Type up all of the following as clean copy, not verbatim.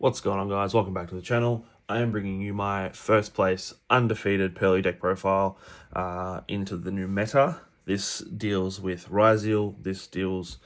What's going on, guys? Welcome back to the channel. I am bringing you my first place undefeated Purrely deck profile into the new meta. This deals with Ryzeal, this deals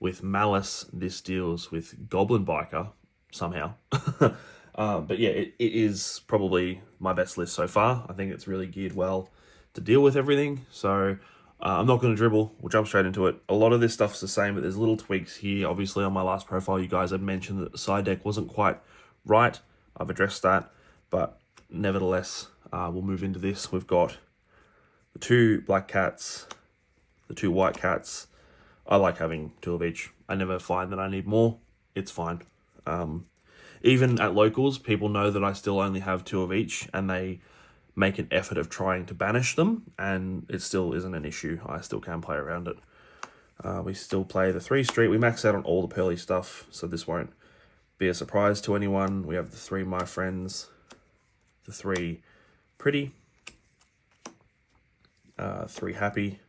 with Malice, this deals with Goblin Biker, somehow. But yeah, it is probably my best list so far. I think it's really geared well to deal with everything. So I'm not going to dribble. We'll jump straight into it. A lot of this stuff's the same, but there's little tweaks here. Obviously, on my last profile, you guys had mentioned that the side deck wasn't quite right. I've addressed that, but nevertheless, we'll move into this. We've got the 2 black cats, the 2 white cats. I like having 2 of each. I never find that I need more. It's fine. Even at locals, people know that I still only have 2 of each, and they make an effort of trying to banish them, and it still isn't an issue. I still can play around it. We still play the 3 street. We max out on all the Purrely stuff, so this won't be a surprise to anyone. We have the 3 my friends, the 3 pretty, 3 happy.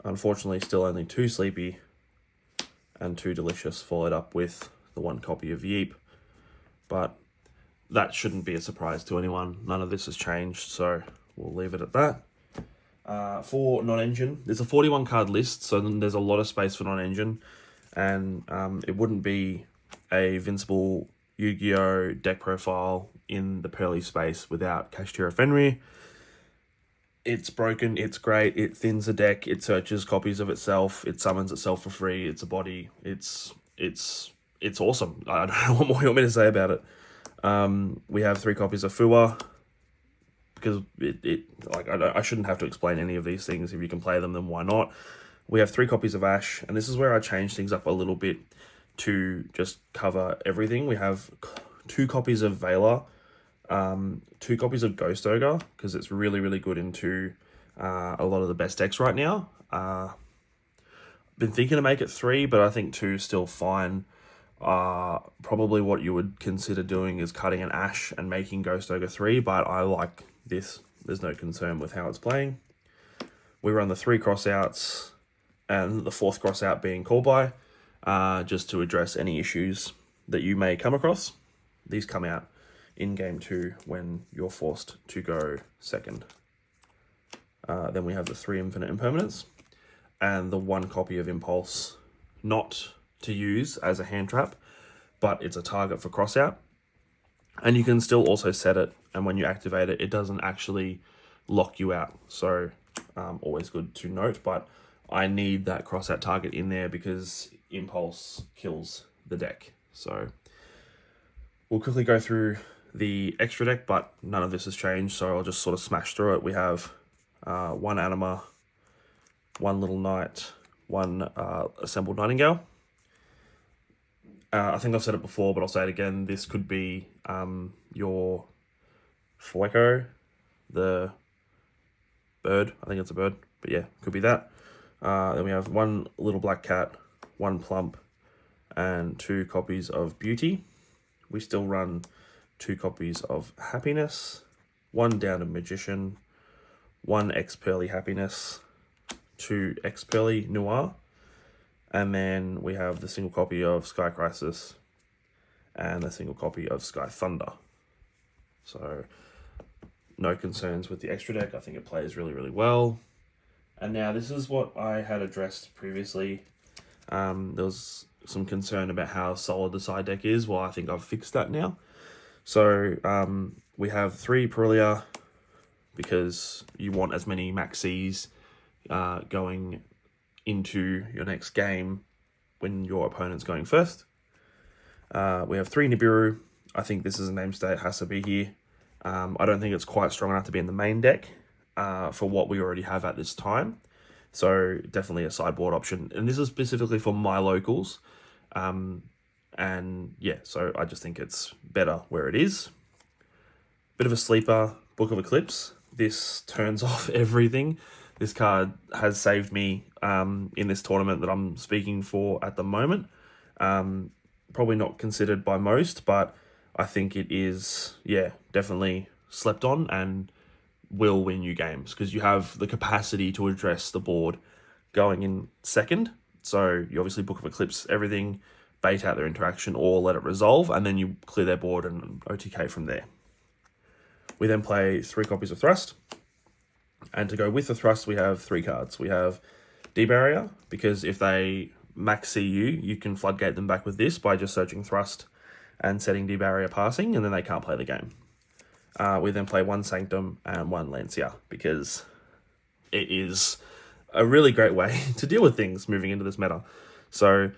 Unfortunately, still only 2 sleepy and 2 delicious, followed up with the 1 copy of Yeep. But that shouldn't be a surprise to anyone. None of this has changed, so we'll leave it at that. For non-engine, there's a 41 card list, so there's a lot of space for non-engine, and it wouldn't be a Vincible Yu-Gi-Oh deck profile in the Purrely space without Kashtira Fenrir. It's broken, it's great, it thins the deck, it searches copies of itself, it summons itself for free, it's a body, it's awesome. I don't know what more you want me to say about it. We have 3 copies of Fua, because I shouldn't have to explain any of these things. If you can play them, then why not? We have 3 copies of Ash, and this is where I change things up a little bit to just cover everything. We have 2 copies of Veiler, 2 copies of Ghost Ogre, because it's really, really good into a lot of the best decks right now. Been thinking to make it 3, but I think 2 is still fine. Probably what you would consider doing is cutting an Ash and making Ghost Ogre 3, but I like this. There's no concern with how it's playing. We run the 3 crossouts, and the 4th crossout being Call By, just to address any issues that you may come across. These come out in game 2 when you're forced to go second. Then we have the 3 infinite impermanents and the 1 copy of Impulse, not to use as a hand trap, but it's a target for crossout, and you can still also set it, and when you activate it, it doesn't actually lock you out. So always good to note, but I need that crossout target in there because Impulse kills the deck. So we'll quickly go through the extra deck, but none of this has changed, so I'll just sort of smash through it. We have 1 Anima, 1 Little Knight, 1 Assembled Nightingale. I think I've said it before, but I'll say it again. This could be your Fueco, the bird. I think it's a bird, but yeah, could be that. Then we have 1 little black cat, 1 plump, and 2 copies of Beauty. We still run 2 copies of Happiness, 1 down to Magician, 1 X-Purrely Happiness, 2 X-Purrely Noir, and then we have the single copy of Sky Crisis and a single copy of Sky Thunder. So no concerns with the extra deck. I think it plays really, really well. And now this is what I had addressed previously. There was some concern about how solid the side deck is. Well, I think I've fixed that now. So we have 3 Purrely, because you want as many maxis going into your next game when your opponent's going first. We have 3 Nibiru. I think this is a name state, has to be here. I don't think it's quite strong enough to be in the main deck for what we already have at this time. So definitely a sideboard option. And this is specifically for my locals. And yeah, so I just think it's better where it is. Bit of a sleeper, Book of Eclipse. This turns off everything. This card has saved me in this tournament that I'm speaking for at the moment. Probably not considered by most, but I think it is, yeah, definitely slept on and will win you games because you have the capacity to address the board going in second. So you obviously Book of Eclipse everything, bait out their interaction or let it resolve, and then you clear their board and OTK from there. We then play 3 copies of Thrust, and to go with the Thrust, we have 3 cards. We have D-Barrier, because if they max CU, you can floodgate them back with this by just searching Thrust and setting D-Barrier passing, and then they can't play the game. We then play 1 Sanctum and 1 Lancia, because it is a really great way to deal with things moving into this meta. So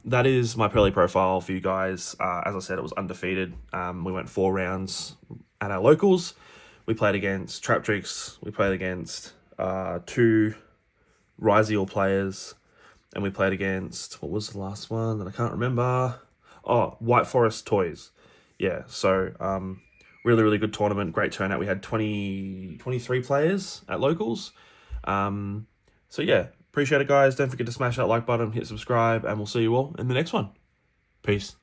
that is my Purrely profile for you guys. As I said, it was undefeated. We went 4 rounds at our locals. We played against Traptrix. We played against 2 Ryziel players. And we played against, what was the last one that I can't remember? Oh, White Forest Toys. Yeah, so really, really good tournament. Great turnout. We had 23 players at locals. So yeah, appreciate it, guys. Don't forget to smash that like button, hit subscribe, and we'll see you all in the next one. Peace.